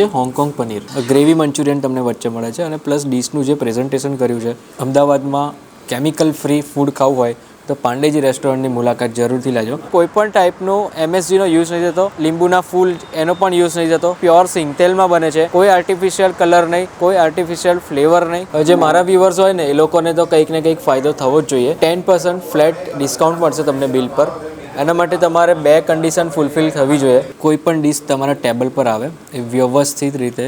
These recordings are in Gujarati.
છે હોંગકોંગ પનીર ગ્રેવી મંચુરિયન તમને વચ્ચે મળે છે અને પ્લસ ડીશનું જે પ્રેઝન્ટેશન કર્યું છે અમદાવાદમાં કેમિકલ ફ્રી ફૂડ ખાવું હોય તો પાંડેજી રેસ્ટોરન્ટની મુલાકાત જરૂરથી લેજો. કોઈ પણ ટાઈપનો MSGનો યુઝ નહીં થતો, લીંબુના ફૂલ એનો પણ યુઝ નહીં થતો, પ્યોર સિંગ તેલમાં બને છે, કોઈ આર્ટિફિશિયલ કલર નહીં, કોઈ આર્ટિફિશિયલ ફ્લેવર નહીં. જે મારા વ્યુઅર્સ હોય ને એ લોકોને તો કંઈક ને કંઈક ફાયદો થવો જ જોઈએ. 10% ફ્લેટ ડિસ્કાઉન્ટ મળશે તમને બિલ પર. એના માટે તમારે 2 કન્ડિશન ફૂલફિલ થવી જોઈએ. કોઈ પણ ડીશ તમારા ટેબલ પર આવે એ વ્યવસ્થિત રીતે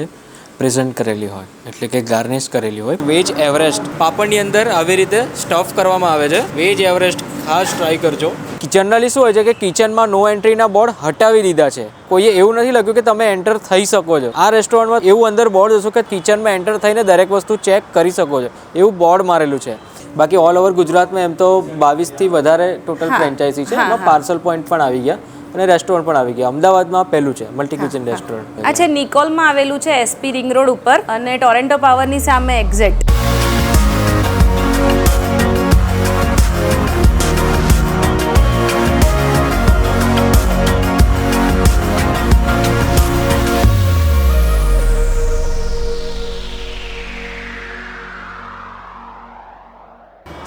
પ્રેઝન્ટ કરેલી હોય, એટલે કે ગાર્નિશ કરેલી હોય. વેજ એવરેસ્ટ પાપડની અંદર આવી રીતે સ્ટફ કરવામાં આવે છે. વેજ એવરેસ્ટ ખાસ ટ્રાય કરજો. જનરલી શું હોય છે કે કિચનમાં નો એન્ટ્રીના બોર્ડ હટાવી દીધા છે. કોઈએ એવું નથી લખ્યું કે તમે એન્ટર થઈ શકો છો. આ રેસ્ટોરન્ટમાં એવું અંદર બોર્ડ જોશો કે કિચનમાં એન્ટર થઈને દરેક વસ્તુ ચેક કરી શકો છો, એવું બોર્ડ મારેલું છે. બાકી ઓલ ઓવર ગુજરાતમાં એમ તો 22થી વધારે ટોટલ ફ્રેન્ચાઇઝી છે. એમાં પાર્સલ પોઈન્ટ પણ આવી ગયા અને રેસ્ટોરન્ટ પણ આવી ગયા. અમદાવાદમાં પહેલું છે મલ્ટી કિચન રેસ્ટોરન્ટ. આ છે નિકોલમાં આવેલું છે, SP રિંગ રોડ ઉપર અને ટોરેન્ટો પાવરની સામે એક્ઝેક્ટ.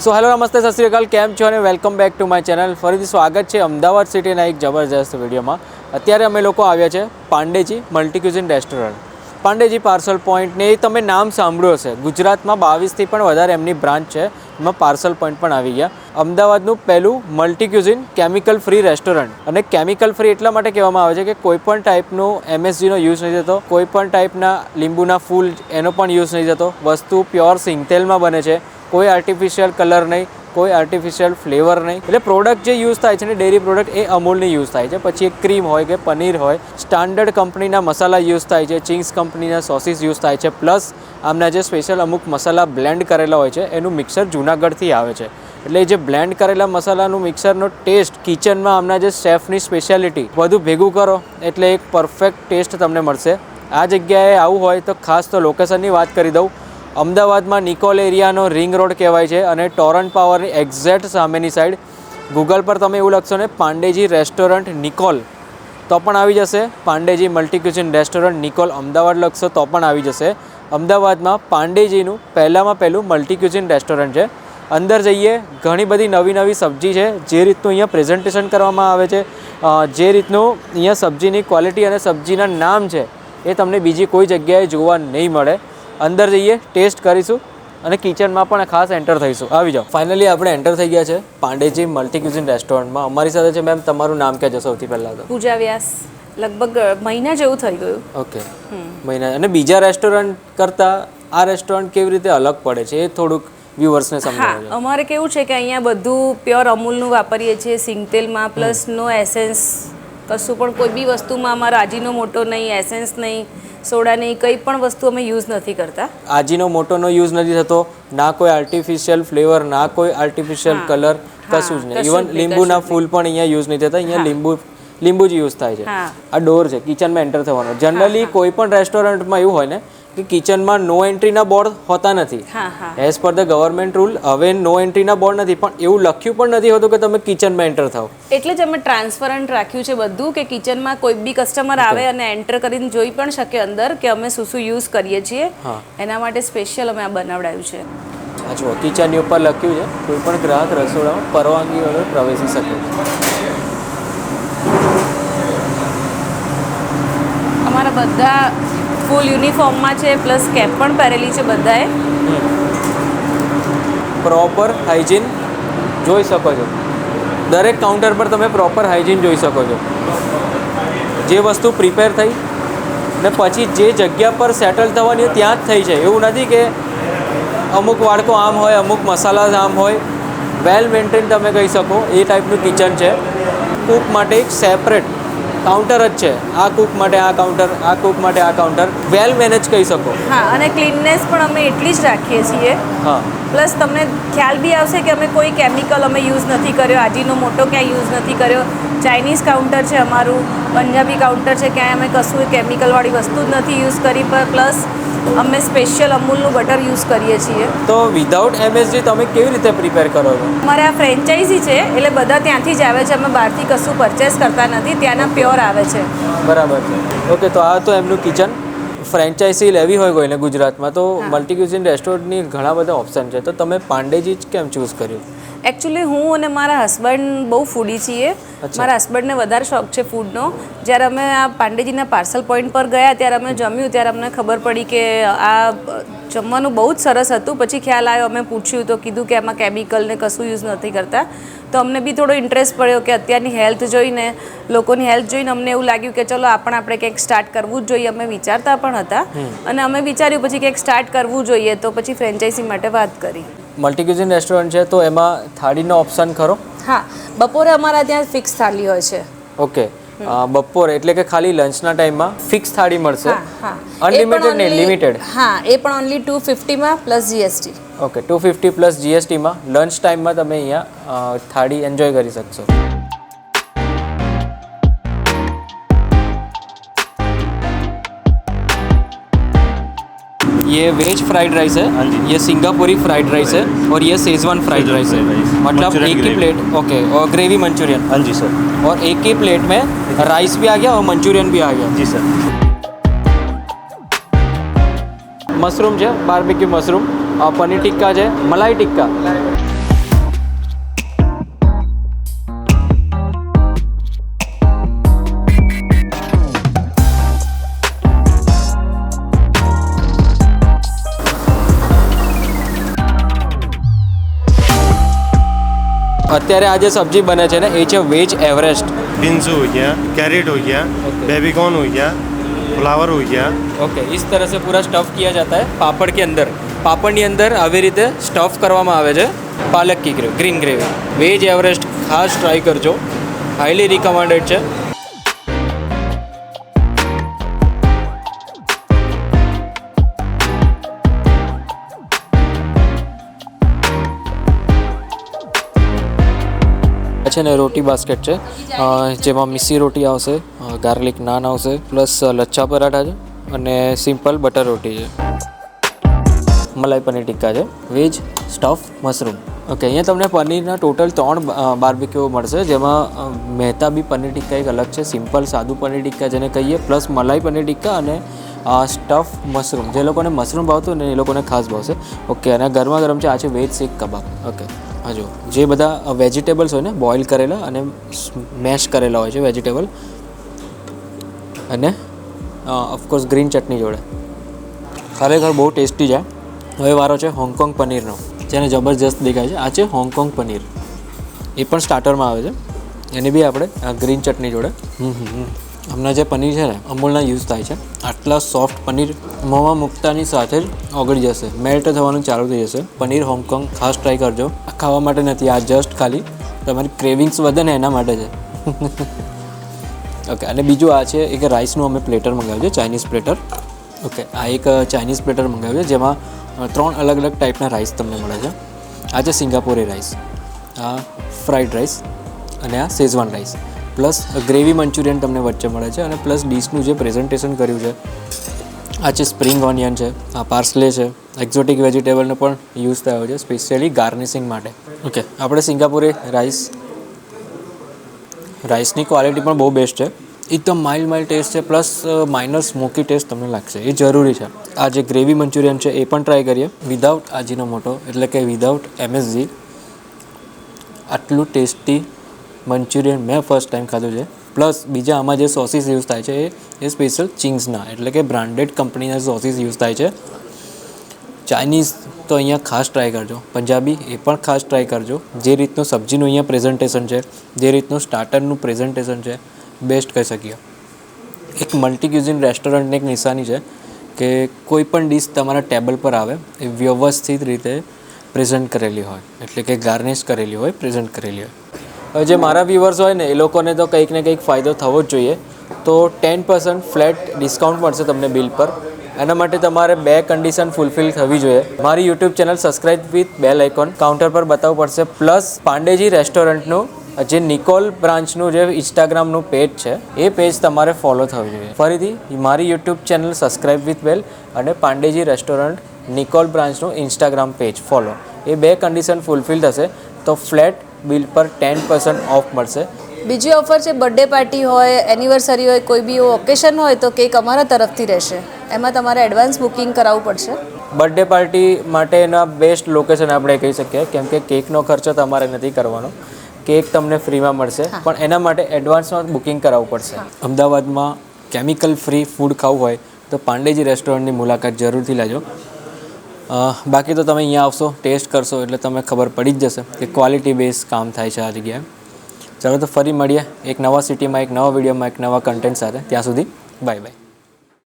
સો હેલો નમસ્તે સત શ્રી અકાલ, કેમ છો અને welcome back to my channel. ફરીથી સ્વાગત છે અમદાવાદ સિટીના એક જબરજસ્ત વિડીયોમાં. અત્યારે અમે લોકો આવ્યા છે પાંડેજી મલ્ટી ક્યુઝિન રેસ્ટોરન્ટ. પાંડેજી પાર્સલ પોઈન્ટને એ તમે નામ સાંભળ્યું હશે. ગુજરાતમાં 22થી પણ વધારે એમની બ્રાન્ચ છે, એમાં પાર્સલ પોઈન્ટ પણ આવી ગયા. અમદાવાદનું પહેલું multi cuisine chemical free restaurant. અને કેમિકલ ફ્રી એટલા માટે કહેવામાં આવે છે કે કોઈ પણ ટાઈપનો MSGનો યુઝ નહીં થતો, કોઈ પણ ટાઈપના લીંબુના ફૂલ એનો પણ યુઝ નહીં થતો. વસ્તુ પ્યોર સિંગ તેલમાં બને છે, કોઈ આર્ટિફિશિયલ કલર નહીં, કોઈ આર્ટિફિશિયલ ફ્લેવર નહીં. એટલે પ્રોડક્ટ જે યુઝ થાય છે ને ડેરી પ્રોડક્ટ એ અમૂલની યુઝ થાય છે. પછી એક ક્રીમ હોય કે પનીર હોય, સ્ટાન્ડર્ડ કંપનીના મસાલા યુઝ થાય છે, ચિંગ્સ કંપનીના સોસીસ યુઝ થાય છે. પ્લસ આમના જે સ્પેશિયલ અમુક મસાલા બ્લેન્ડ કરેલા હોય છે એનું મિક્સર જૂનાગઢથી આવે છે. એટલે જે બ્લેન્ડ કરેલા મસાલાનું મિક્સરનો ટેસ્ટ કિચનમાં આમના જે શેફની સ્પેશિયાલિટી બધું ભેગું કરો એટલે એક પરફેક્ટ ટેસ્ટ તમને મળશે. આ જગ્યાએ આવું હોય તો ખાસ તો લોકેશનની વાત કરી દઉં. અમદાવાદમાં નિકોલ એરિયાનો રિંગ રોડ કહેવાય છે અને ટોરન્ટ પાવરની એક્ઝેક્ટ સામેની સાઈડ ગૂગલ પર તમે એવું લખશો ને પાંડેજી રેસ્ટોરન્ટ નિકોલ તો પણ આવી જશે. Pandeyji multi cuisine restaurant Nikol Ahmedabad લખશો તો પણ આવી જશે. અમદાવાદમાં પાંડેજીનું પહેલામાં પહેલું મલ્ટી ક્યુઝિન રેસ્ટોરન્ટ છે. અંદર જઈએ, ઘણી બધી નવી સબ્જી છે. જે રીતનું અહીંયા પ્રેઝન્ટેશન કરવામાં આવે છે, જે રીતનું અહીંયા સબ્જીની ક્વોલિટી અને સબ્જીના નામ છે એ તમને બીજી કોઈ જગ્યાએ જોવા નહીં મળે. અંદર જઈએ, ટેસ્ટ કરીશું અને કિચનમાં પણ ખાસ એન્ટર થઈશું. આવી જાઓ. ફાઇનલી આપણે એન્ટર થઈ ગયા છે પાંડેજી મલ્ટી ક્યુઝિન રેસ્ટોરન્ટમાં. અમારી સાથે છે મેમ, તમારું નામ કહેજો સૌથી પહેલાં તો. પૂજા વ્યાસ. લગભગ મહિના જેવું થઈ ગયું. ઓકે, મહિના. અને બીજા રેસ્ટોરન્ટ કરતાં આ રેસ્ટોરન્ટ કેવી રીતે અલગ પડે છે એ થોડુંક વ્યુઅર્સને સમજાવજો. અમારે કેવું છે કે અહીંયા બધું પ્યોર અમૂલનું વાપરીએ છીએ, સિંગ તેલમાં, પ્લસ નો એસેન્સ. કશું પણ કોઈ બી વસ્તુમાં અમારો આજીનો મોટો નહીં, એસેન્સ નહીં, સોડા નહીં, કંઈ પણ વસ્તુ અમે યુઝ નથી કરતા. આજીનો મોટોનો યુઝ નથી થતો, ના કોઈ આર્ટિફિશિયલ ફ્લેવર, ના કોઈ આર્ટિફિશિયલ કલર, કશું જ નહીં. ઇવન લીંબુના ફૂલ પણ અહીંયા યુઝ નહીં થતા. અહીંયા લીંબુ જ યુઝ થાય છે. આ ડોર છે કિચનમાં એન્ટર થવાનો. જનરલી કોઈ પણ રેસ્ટોરન્ટમાં એવું હોય ને કે કિચનમાં નો એન્ટ્રીના બોર્ડ હોતા નથી. As per the government rule હવે નો એન્ટ્રીના બોર્ડ નથી, પણ એવું લખ્યું પણ નથી હોતું કે તમે કિચનમાં એન્ટર થાવ. એટલે જ અમે ટ્રાન્સપરન્ટ રાખ્યું છે બધું, કે કિચનમાં કોઈ બી કસ્ટમર આવે અને એન્ટર કરીને જોઈ પણ શકે અંદર કે અમે શું યુઝ કરીએ છીએ. એના માટે સ્પેશિયલ અમે આ બનાવડાવ્યું છે. હા જુઓ, કિચનની ઉપર લખ્યું છે કોઈ પણ ગ્રાહક રસોડામાં પરવાનગી વગર પ્રવેશી શકે. અમારા બધા ફૂલ યુનિફોર્મમાં છે, પ્લસ કેપ પણ પહેરેલી છે બધાએ. પ્રોપર હાઇજીન જોઈ શકો છો. દરેક કાઉન્ટર પર તમે પ્રોપર હાઇજીન જોઈ શકો છો. જે વસ્તુ પ્રિપેર થઈ ને પછી જે જગ્યા પર સેટલ થવાની હોય ત્યાં જ થઈ છે. એવું નથી કે અમુક વાડકો આમ હોય, અમુક મસાલા આમ હોય. વેલ મેન્ટેન તમે કહી શકો એ ટાઈપનું કિચન છે. કૂક માટે એક સેપરેટ કાઉન્ટર જ છે. આ કૂક માટે આ કાઉન્ટર, આ કૂક માટે આ કાઉન્ટર. વેલ મેનેજ કહી શકો. હા, અને ક્લીનનેસ પણ અમે એટલી જ રાખીએ છીએ. હા, પ્લસ તમને ખ્યાલ બી આવશે કે અમે કોઈ કેમિકલ અમે યુઝ નથી કર્યો, આજીનો મોટો ક્યાંય યુઝ નથી કર્યો. ચાઇનીઝ કાઉન્ટર છે અમારું, પંજાબી કાઉન્ટર છે, ક્યાંય અમે કશું કેમિકલવાળી વસ્તુ જ નથી યુઝ કરી. પ્લસ અમે સ્પેશિયલ અમૂલનું બટર યુઝ કરીએ છીએ. તો વિધાઉટ MSG તમે કેવી રીતે પ્રિપેર કરો છો? અમારે આ ફ્રેન્ચાઇઝી છે એટલે બધા ત્યાંથી જ આવે છે. અમે બહારથી કશું પરચેસ કરતા નથી, ત્યાંના પ્યોર આવે છે. બરાબર છે. ઓકે, તો આ તો એમનું કિચન. ફ્રેન્ચાઇઝી લેવી હોય કોઈને ગુજરાતમાં તો મલ્ટી ક્યુઝિન રેસ્ટોરન્ટની ઘણા બધા ઓપ્શન છે, તો તમે પાંડેજી જ કેમ ચૂઝ કર્યું? એકચ્યુઅલી હું અને મારા હસબન્ડ બહુ ફૂડી છીએ. મારા હસબન્ડને વધારે શોખ છે ફૂડનો. જ્યારે અમે આ પાંડેજીના પાર્સલ પોઈન્ટ પર ગયા ત્યારે અમે જમ્યું ત્યારે અમને ખબર પડી કે આ જમવાનું બહુ જ સરસ હતું. પછી ખ્યાલ આવ્યો, અમે પૂછ્યું તો કીધું કે આમાં કેમિકલ ને કશું યુઝ નથી કરતા. તો અમને બી થોડો ઇન્ટરેસ્ટ પડ્યો કે અત્યારની હેલ્થ જોઈને, લોકોની હેલ્થ જોઈને અમને એવું લાગ્યું કે ચલો આપણે કંઈક સ્ટાર્ટ કરવું જ જોઈએ. અમે વિચારતા પણ હતા અને અમે વિચાર્યું પછી કંઈક સ્ટાર્ટ કરવું જોઈએ, તો પછી ફ્રેન્ચાઇઝી માટે વાત કરી. મલ્ટી ક્યુઝિન રેસ્ટોરન્ટ છે તો એમાં થાળીનો ઓપ્શન ખરો? હા, બપોરે અમારા ત્યાં ફિક્સ થાળી હોય છે. ઓકે, બપોરે એટલે કે ખાલી લંચના ટાઈમમાં ફિક્સ થાળી મળશે, અનલિમિટેડ નહીં, લિમિટેડ? હા, એ પણ only 250 plus GST. Okay, 250 plus જીએસટીમાં લંચ ટાઈમમાં તમે અહીંયા થાળી એન્જોય કરી શકશો. ये वेज फ्राइड राइस है, ये सिंगापुरी फ्राइड राइस है और ये शेजवान फ्राइड राइस है. मतलब एक ही प्लेट. ओके, और ग्रेवी मंचूरियन. हाँ जी सर. और एक ही प्लेट में राइस भी आ गया और मंचूरियन भी आ गया. जी सर. मशरूम છે, બાર્બેક્યુ મશરૂમ, પનીર ટિક્કા છે, મલાઈ ટિક્કા. અત્યારે આ જે સબ્જી બને છે ને એ છે વેજ એવરેસ્ટ. बीन्स हो गया, कैरेट हो गया, बेबीकॉर्न हो गया, फ्लावर हो गया. ओके, इस तरह से पूरा स्टफ़ किया जाता है पापड़ के अंदर. પાપડની અંદર આવી રીતે સ્ટફ કરવામાં આવે છે પાલક કી ગ્રીન ગ્રેવી. વેજ એવરેસ્ટ ખાસ ટ્રાય કરજો, હાઈલી રિકમેન્ડેડ છે. છે ને રોટી બાસ્કેટ છે, જેમાં મિસ્સી રોટી આવશે, ગાર્લિક નાન આવશે, પ્લસ લચ્છા પરાઠા છે અને સિમ્પલ બટર રોટી છે. મલાઈ પનીર ટિક્કા છે, વેજ સ્ટફ મશરૂમ. ઓકે, અહીંયા તમને પનીરના ટોટલ 3 બાર્બીક્યુ મળશે, જેમાં મહેતાબી પનીર ટિક્કા એક અલગ છે, સિમ્પલ સાદું પનીર ટિક્કા જેને કહીએ, પ્લસ મલાઈ પનીર ટિક્કા અને સ્ટફ મશરૂમ. જે લોકોને મશરૂમ ભાવતું ને એ લોકોને ખાસ ભાવશે. ઓકે, અને ગરમા ગરમ છે, આ છે વેજ શીખ કબાબ. ઓકે, હા જો જે બધા વેજીટેબલ્સ હોય ને, બોઇલ કરેલા અને મેશ કરેલા હોય છે વેજીટેબલ, અને ઓફકોર્સ ગ્રીન ચટણી જોડે. ખરેખર બહુ ટેસ્ટી છે. હવે વારો છે હોંગકોંગ પનીરનો, જેને જબરજસ્ત દેખાય છે. આ છે હોંગકોંગ પનીર, એ પણ સ્ટાર્ટરમાં આવે છે. એની બી આપણે ગ્રીન ચટણી જોડે. હમણાં જે પનીર છે ને અમૂલના યુઝ થાય છે. આટલા સોફ્ટ પનીર મોંમાં મૂકતાની સાથે જ ઓગળી જશે, મેલ્ટ થવાનું ચાલુ થઈ જશે. પનીર હોંગકોંગ ખાસ ટ્રાય કરજો. ખાવા માટે નથી, આ જસ્ટ ખાલી તમારી ક્રેવિંગ્સ વધે ને એના માટે છે. ઓકે, અને બીજું આ છે એક રાઈસનું અમે પ્લેટર મંગાવ્યું છે, ચાઇનીઝ પ્લેટર. ઓકે, આ એક ચાઇનીઝ પ્લેટર મંગાવ્યું છે, જેમાં 3 અલગ અલગ ટાઈપના રાઈસ તમને મળે છે. આ છે સિંગાપોરી રાઈસ, આ ફ્રાઈડ રાઈસ અને આ Schezwan rice, plus gravy Manchurian તમને વચ્ચે મળે છે. અને પ્લસ ડીશનું જે પ્રેઝન્ટેશન કર્યું છે, આ છે સ્પ્રિંગ ઓનિયન છે, આ પાર્સલે છે, એક્ઝોટિક વેજીટેબલનો પણ યુઝ થયો છે સ્પેશિયલી ગાર્નિશિંગ માટે. ઓકે, આપણે સિંગાપુરી રાઈસની ક્વોલિટી પણ બહુ બેસ્ટ છે. એકદમ માઇલ્ડ ટેસ્ટ છે, પ્લસ માઇનર સ્મોકી ટેસ્ટ તમને લાગશે, એ જરૂરી છે. આ જે ગ્રેવી મંચુરિયન છે એ પણ ટ્રાય કરીએ, વિધાઉટ આજીનોમોટો, એટલે કે વિધાઉટ MSG. આટલું ટેસ્ટી મંચુરિયન મેં ફર્સ્ટ ટાઈમ ખાધું છે. પ્લસ બીજા આમાં જે સોસીસ યુઝ થાય છે એ સ્પેશિયલ ચિંગ્સના, એટલે કે બ્રાન્ડેડ કંપનીના સોસીસ યુઝ થાય છે. ચાઇનીઝ તો અહીંયા ખાસ ટ્રાય કરજો, પંજાબી એ પણ ખાસ ટ્રાય કરજો. જે રીતનું સબ્જીનું અહીંયા પ્રેઝન્ટેશન છે, જે રીતનું સ્ટાર્ટરનું પ્રેઝન્ટેશન છે, બેસ્ટ કહી શકીએ. એક મલ્ટી ક્યુઝિન રેસ્ટોરન્ટની એક નિશાની છે કે કોઈ પણ ડીશ તમારા ટેબલ પર આવે એ વ્યવસ્થિત રીતે પ્રેઝન્ટ કરેલી હોય, એટલે કે ગાર્નિશ કરેલી હોય, પ્રેઝન્ટ કરેલી હોય. હવે જે મારા વ્યુઅર્સ હોય ને એ લોકોને તો કંઈક ને કંઈક ફાયદો થવો જ જોઈએ. તો 10% ફ્લેટ ડિસ્કાઉન્ટ મળશે તમને બિલ પર. એના માટે તમારે 2 કન્ડિશન ફૂલફિલ થવી જોઈએ. મારી YouTube channel subscribe with bell icon counter પર બતાવવું પડશે, પ્લસ પાંડેજી રેસ્ટોરન્ટનું જે નિકોલ બ્રાન્ચનું જે ઇન્સ્ટાગ્રામનું પેજ છે એ પેજ તમારે ફોલો થવું જોઈએ. ફરીથી મારી YouTube channel subscribe with bell અને પાંડેજી રેસ્ટોરન્ટ નિકોલ બ્રાન્ચનું ઇન્સ્ટાગ્રામ પેજ ફોલો. એ 2 કન્ડિશન ફૂલફિલ થશે તો ફ્લેટ બિલ પર 10% ઓફ મળશે. બીજી ઓફર છે બર્થડે પાર્ટી હોય, એનિવર્સરી હોય, કોઈ બી એવું ઓકેશન હોય તો કેક અમારા તરફથી રહેશે. એમાં તમારે એડવાન્સ બુકિંગ કરાવવું પડશે. બર્થડે પાર્ટી માટેના બેસ્ટ લોકેશન આપણે કહી શકીએ, કેમ કે કેકનો ખર્ચો તમારે નથી કરવાનો, કેક તમને ફ્રીમાં મળશે, પણ એના માટે એડવાન્સમાં બુકિંગ કરાવવું પડશે. અમદાવાદમાં કેમિકલ ફ્રી ફૂડ ખાવું હોય તો પાંડેજી રેસ્ટોરન્ટની મુલાકાત જરૂરથી લેજો. બાકી તો તમે અહીંયા આવશો, ટેસ્ટ કરશો એટલે તમને ખબર પડી જ જશે કે ક્વોલિટી બેઝ કામ થાય છે આ જગ્યાએ. ચાલો તો ફરી મળીએ એક નવા સિટીમાં, એક નવા વિડીયોમાં, એક નવા કન્ટેન્ટ સાથે. ત્યાં સુધી બાય બાય.